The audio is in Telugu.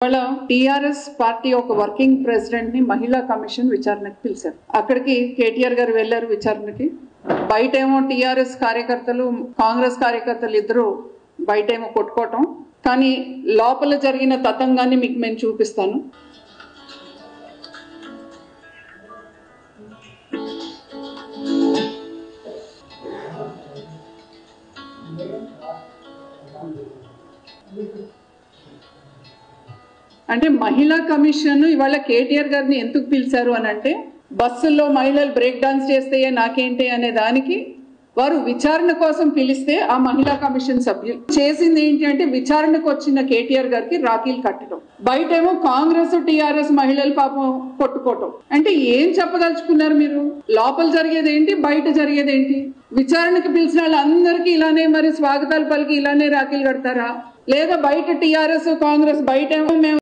వాళ్ళ టీఆర్ఎస్ పార్టీ ఒక వర్కింగ్ ప్రెసిడెంట్ ని మహిళా కమిషన్ విచారణకు పిలిచారు. అక్కడికి కేటీఆర్ గారు వెళ్లారు విచారణకి. బయటేమో టీఆర్ఎస్ కార్యకర్తలు కాంగ్రెస్ కార్యకర్తలు ఇద్దరు బయటేమో కొట్టుకోవటం, కానీ లోపల జరిగిన తతంగాన్ని మీకు నేను చూపిస్తాను. అంటే మహిళా కమిషన్ ఇవాళ కేటీఆర్ గారిని ఎందుకు పిలిచారు అని అంటే, బస్సుల్లో మహిళలు బ్రేక్ డాన్స్ చేస్తే నాకేంటి అనే దానికి వారు విచారణ కోసం పిలిస్తే ఆ మహిళా కమిషన్ సభ్యులు చేసింది ఏంటి అంటే, విచారణకు వచ్చిన కేటీఆర్ గారికి రాఖీలు కట్టడం, బయటేమో కాంగ్రెస్ టీఆర్ఎస్ మహిళలు పాపం కొట్టుకోవటం. అంటే ఏం చెప్పదలుచుకున్నారు మీరు? లోపల జరిగేది ఏంటి, బయట జరిగేది ఏంటి? విచారణకు పిలిచిన వాళ్ళందరికీ ఇలానే మరి స్వాగతాలు పలికి ఇలానే రాఖీలు కడతారా? లేదా బయట టీఆర్ఎస్ కాంగ్రెస్ బయటేమో మేము